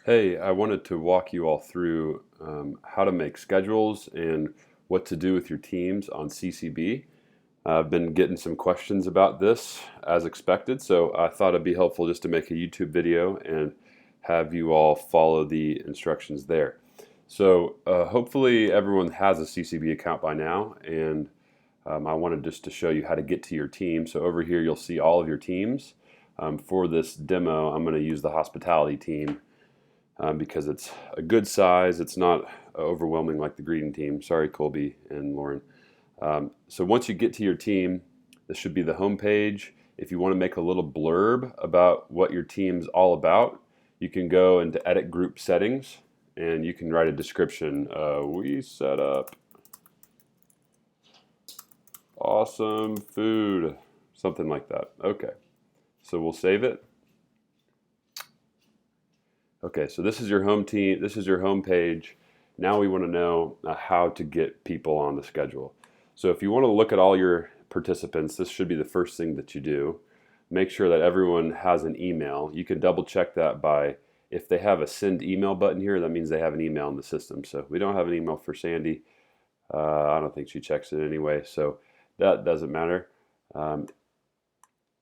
Hey, I wanted to walk you all through how to make schedules and what to do with your teams on CCB. I've been getting some questions about this as expected, so I thought it'd be helpful just to make a YouTube video and have you all follow the instructions there. So hopefully everyone has a CCB account by now, and I wanted just to show you how to get to your team. So over here you'll see all of your teams. For this demo, I'm going to use the hospitality team because it's a good size. It's not overwhelming like the greeting team. Sorry, Colby and Lauren. So once you get to your team, this should be the home page. If you want to make a little blurb about what your team's all about, you can go into edit group settings and you can write a description. We set up awesome food, something like that. Okay, so we'll save it. Okay, so this is your home team. This is your home page. Now we want to know how to get people on the schedule. So if you want to look at all your participants, this should be the first thing that you do. Make sure that everyone has an email. You can double check that by if they have a send email button here, that means they have an email in the system. So we don't have an email for Sandy. I don't think she checks it anyway, so that doesn't matter.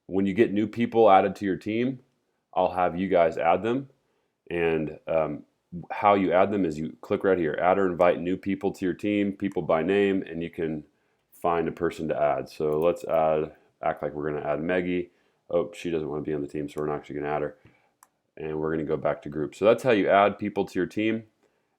When you get new people added to your team, I'll have you guys add them. And how you add them is you click right here, add or invite new people to your team, people by name, and you can find a person to add. So let's act like we're going to add Maggie. Oh, she doesn't want to be on the team, so we're not actually going to add her. And we're going to go back to group. So that's how you add people to your team.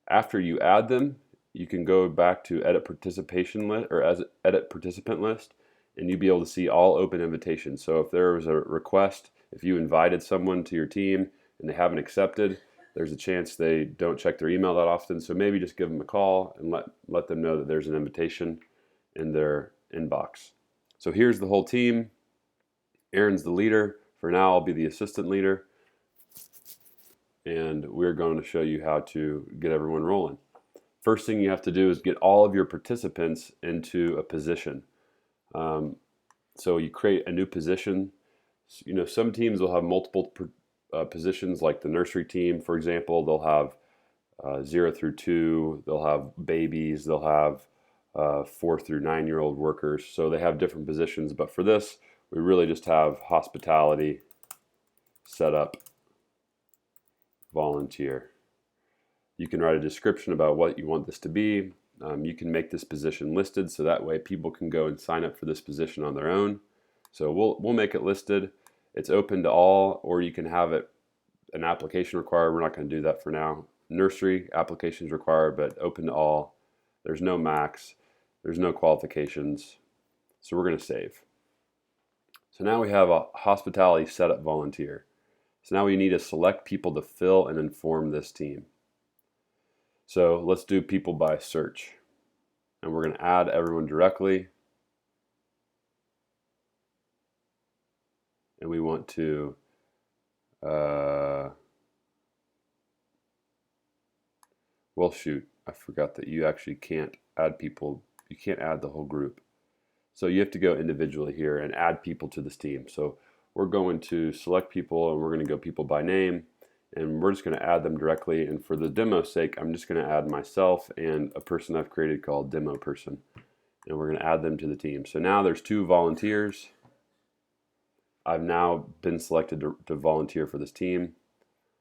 After you add them, you can go back to edit participation list or as edit participant list, and you'll be able to see all open invitations. So if there was a request, if you invited someone to your team and they haven't accepted, there's a chance they don't check their email that often. So maybe just give them a call and let them know that there's an invitation in their inbox. So here's the whole team. Aaron's the leader. For now, I'll be the assistant leader. And we're going to show you how to get everyone rolling. First thing you have to do is get all of your participants into a position. So you create a new position. You know, some teams will have multiple positions, like the nursery team, for example. They'll have 0 through 2. They'll have babies. They'll have 4 through 9-year-old workers. So they have different positions. But for this, we really just have hospitality, setup, volunteer. You can write a description about what you want this to be. You can make this position listed, so that way people can go and sign up for this position on their own. So we'll make it listed. It's open to all, or you can have it an application required. We're not going to do that for now. Nursery applications required, but open to all. There's no max. There's no qualifications. So we're going to save. So now we have a hospitality setup volunteer. So now we need to select people to fill and inform this team. So let's do people by search. And we're going to add everyone directly. And we want to well, shoot, I forgot that you actually can't add people. You can't add the whole group. So you have to go individually here and add people to this team. So we're going to select people, and we're going to go people by name, and we're just going to add them directly. And for the demo's sake, I'm just going to add myself and a person I've created called demo person, and we're going to add them to the team. So now there's 2 volunteers. I've now been selected to volunteer for this team.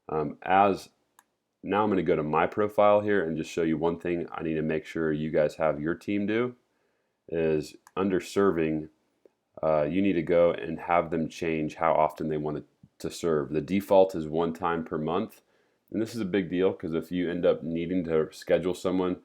Now I'm going to go to my profile here and just show you one thing I need to make sure you guys have your team do is under serving, you need to go and have them change how often they want to serve. The default is 1 time per month. And this is a big deal because if you end up needing to schedule someone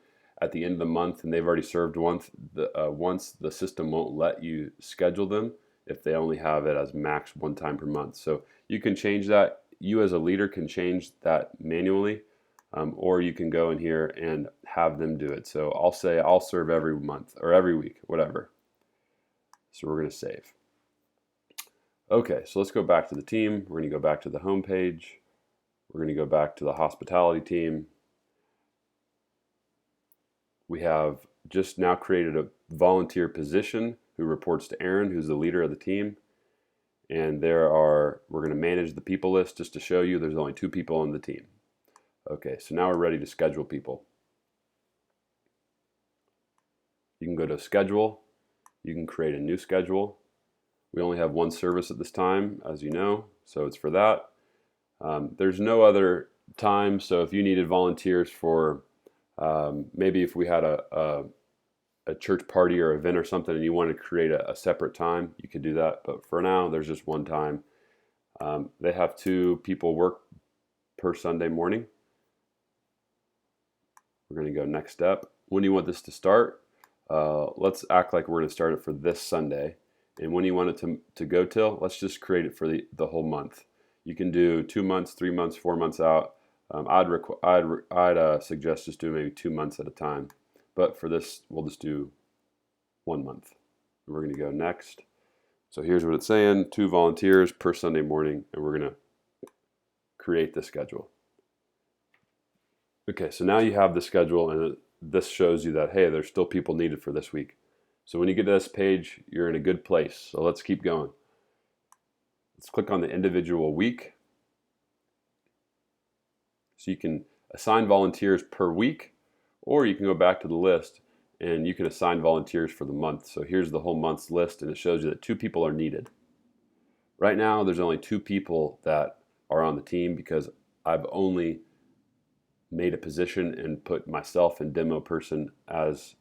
at the end of the month and they've already served once, the system won't let you schedule them if they only have it as max 1 time per month. So you can change that. You as a leader can change that manually, or you can go in here and have them do it. So I'll say I'll serve every month or every week, whatever. So we're going to save. Okay, so let's go back to the team. We're going to go back to the home page. We're going to go back to the hospitality team. We have just now created a volunteer position who reports to Aaron, who's the leader of the team. And we're going to manage the people list just to show you there's only 2 people on the team. Okay, so now we're ready to schedule people. You can go to schedule. You can create a new schedule. We only have one service at this time, as you know, so it's for that. There's no other time, so if you needed volunteers for maybe if we had a church party or event or something and you wanted to create a separate time, you could do that. But for now, there's just one time. They have 2 people work per Sunday morning. We're going to go next step. When do you want this to start? Let's act like we're going to start it for this Sunday. And when you want it to go till, let's just create it for the whole month. You can do 2 months, 3 months, 4 months out. I'd suggest just doing maybe 2 months at a time. But for this, we'll just do 1 month. And we're going to go next. So here's what it's saying, 2 volunteers per Sunday morning, and we're going to create the schedule. Okay, so now you have the schedule, and this shows you that, hey, there's still people needed for this week. So when you get to this page, you're in a good place. So let's keep going. Let's click on the individual week. So you can assign volunteers per week, or you can go back to the list and you can assign volunteers for the month. So here's the whole month's list, and it shows you that 2 people are needed. Right now, there's only 2 people that are on the team because I've only made a position and put myself and demo person as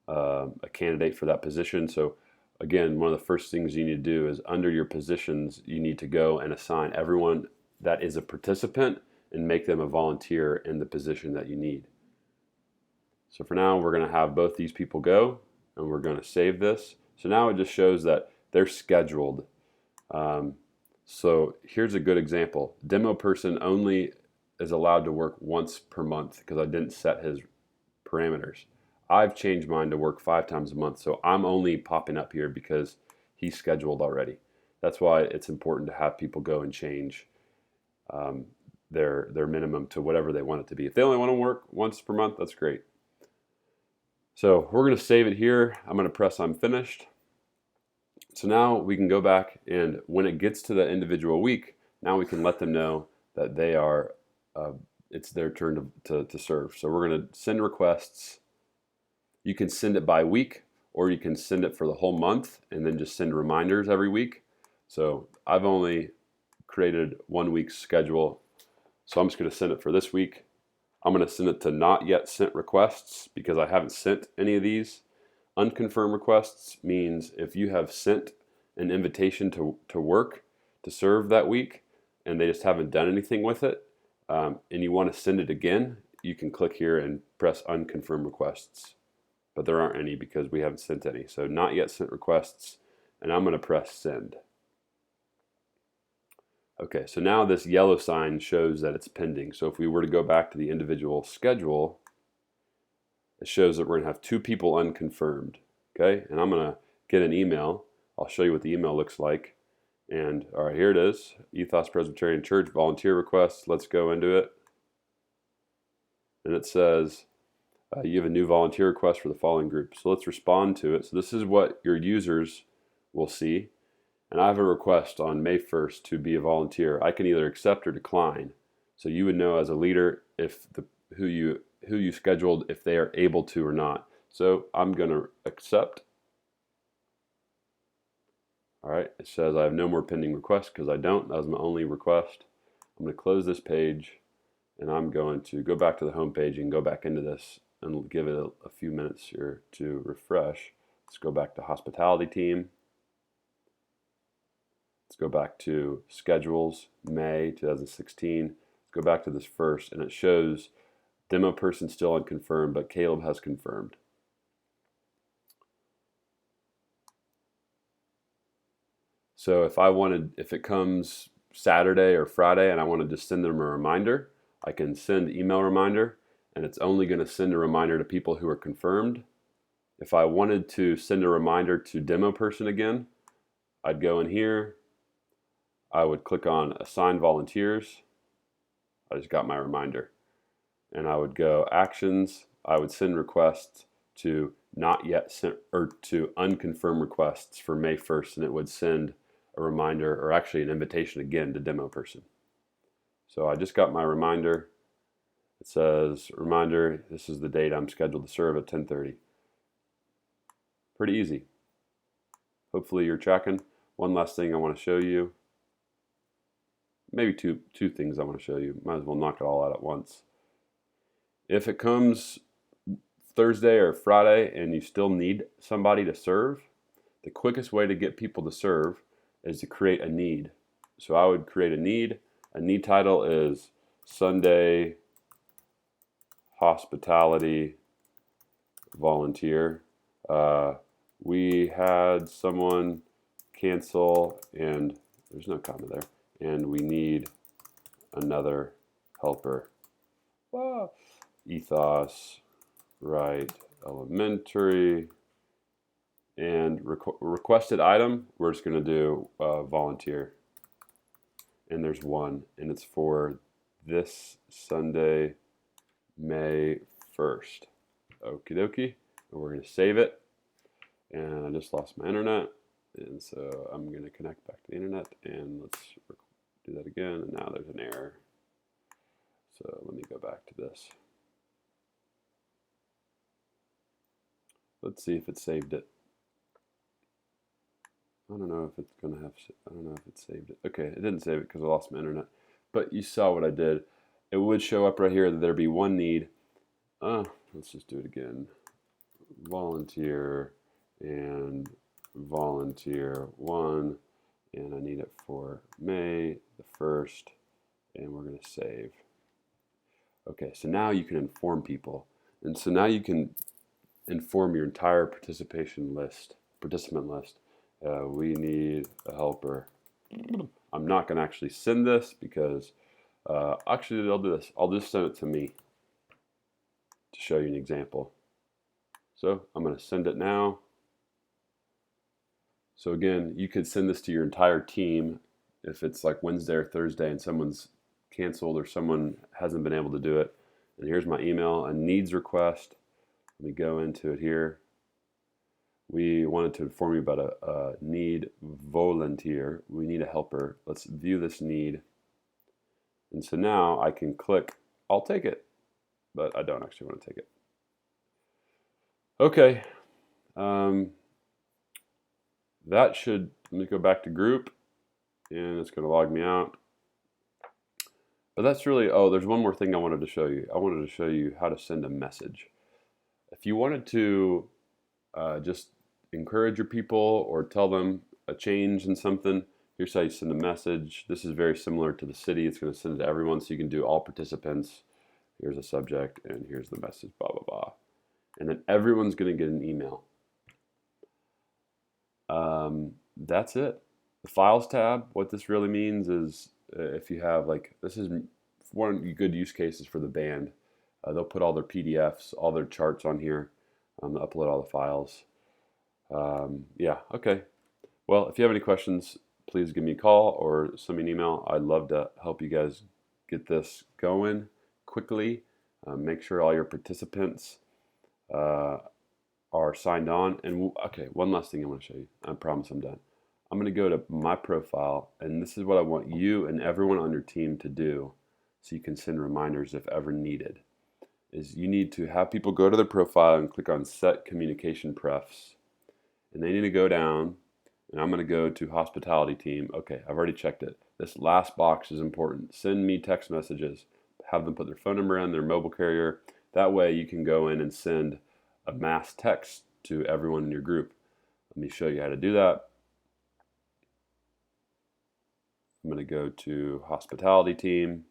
a candidate for that position. So again, one of the first things you need to do is under your positions, you need to go and assign everyone that is a participant and make them a volunteer in the position that you need. So for now, we're going to have both these people go, and we're going to save this. So now it just shows that they're scheduled. So here's a good example. Demo person only is allowed to work once per month because I didn't set his parameters. I've changed mine to work 5 times a month, so I'm only popping up here because he's scheduled already. That's why it's important to have people go and change their minimum to whatever they want it to be. If they only want to work once per month, that's great. So we're going to save it here. I'm going to press I'm finished. So now we can go back, and when it gets to the individual week, now we can let them know that they are it's their turn to serve. So we're going to send requests. You can send it by week, or you can send it for the whole month and then just send reminders every week. So I've only created 1 week's schedule, so I'm just going to send it for this week. I'm going to send it to not yet sent requests because I haven't sent any of these. Unconfirmed requests means if you have sent an invitation to work to serve that week and they just haven't done anything with it, and you want to send it again, you can click here and press unconfirmed requests. But there aren't any because we haven't sent any. So not yet sent requests, and I'm going to press send. Okay, so now this yellow sign shows that it's pending. So if we were to go back to the individual schedule, it shows that we're going to have 2 people unconfirmed. Okay, and I'm going to get an email. I'll show you what the email looks like. And all right, here it is. Ethos Presbyterian Church volunteer request. Let's go into it. And it says, you have a new volunteer request for the following group. So let's respond to it. So this is what your users will see. And I have a request on May 1st to be a volunteer. I can either accept or decline. So you would know as a leader if who you scheduled, if they are able to or not. So I'm going to accept. All right, it says I have no more pending requests because I don't. That was my only request. I'm going to close this page, and I'm going to go back to the home page and go back into this and give it a few minutes here to refresh. Let's go back to hospitality team. Let's go back to schedules, May 2016. Let's go back to this first, and it shows demo person still unconfirmed, but Caleb has confirmed. So if it comes Saturday or Friday and I want to just send them a reminder, I can send email reminder, and it's only going to send a reminder to people who are confirmed. If I wanted to send a reminder to demo person again, I'd go in here. I would click on assign volunteers. I just got my reminder. And I would go actions. I would send requests to not yet sent or to unconfirmed requests for May 1st, and it would send a reminder or actually an invitation again to demo person. So I just got my reminder, It says, reminder, this is the date I'm scheduled to serve at 10:30. Pretty easy. Hopefully you're tracking. One last thing I want to show you. Maybe two things I want to show you. Might as well knock it all out at once. If it comes Thursday or Friday and you still need somebody to serve, the quickest way to get people to serve is to create a need. So I would create a need. A need title is Sunday Hospitality Volunteer. We had someone cancel, and there's no comma there, and we need another helper. Ethos, right, elementary, and requested item, we're just going to do volunteer. And there's one, and it's for this Sunday, May 1st. Okie dokie. And we're going to save it. And I just lost my internet, and so I'm going to connect back to the internet, and let's do that again. And now there's an error. So let me go back to this. Let's see if it saved it. I don't know if it's going to have, I don't know if it saved it. Okay, it didn't save it because I lost my internet. But you saw what I did. It would show up right here that there'd be one need. Let's just do it again. Volunteer and volunteer 1. And I need it for May the 1st. And we're going to save. Okay, so now you can inform people. And so now you can inform your entire participant list. We need a helper. I'm not going to actually send this because actually I'll do this. I'll just send it to me to show you an example. So I'm going to send it now. So again, you could send this to your entire team if it's like Wednesday or Thursday and someone's canceled or someone hasn't been able to do it. And here's my email, a needs request. Let me go into it here. We wanted to inform you about a need volunteer. We need a helper. Let's view this need. And so now I can click, I'll take it, but I don't actually want to take it. Okay. That should, let me go back to group, and it's going to log me out. But that's really, oh, there's one more thing I wanted to show you. I wanted to show you how to send a message. If you wanted to just encourage your people or tell them a change in something, here's how you send a message. This is very similar to the city. It's going to send it to everyone, so you can do all participants. Here's a subject, and here's the message, blah, blah, blah. And then everyone's going to get an email. That's it. The Files tab, what this really means is if you have, like, this is one of the good use cases for the band. They'll put all their PDFs, all their charts on here. They'll upload all the files. Yeah, okay. Well, if you have any questions, please give me a call or send me an email. I'd love to help you guys get this going quickly. Make sure all your participants are signed on. And okay, one last thing I want to show you. I promise I'm done. I'm going to go to my profile, and this is what I want you and everyone on your team to do so you can send reminders if ever needed. Is you need to have people go to their profile and click on Set Communication Prefs. And they need to go down, and I'm going to go to Hospitality Team. Okay, I've already checked it. This last box is important. Send me text messages. Have them put their phone number in, their mobile carrier. That way you can go in and send a mass text to everyone in your group. Let me show you how to do that. I'm going to go to Hospitality Team.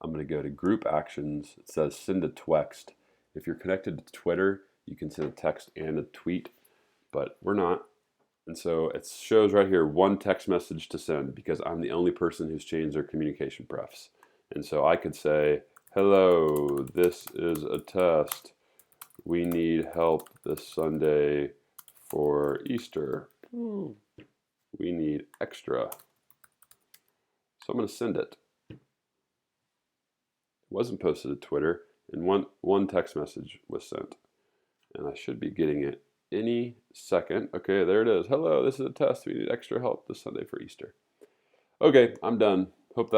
I'm going to go to Group Actions. It says send a text. If you're connected to Twitter, you can send a text and a tweet, but we're not. And so it shows right here one text message to send because I'm the only person who's changed their communication prefs. And so I could say, hello, this is a test. We need help this Sunday for Easter. We need extra. So I'm going to send it. It wasn't posted to Twitter, and one text message was sent. And I should be getting it any second. Okay, there it is. Hello, this is a test. We need extra help this Sunday for Easter. Okay, I'm done.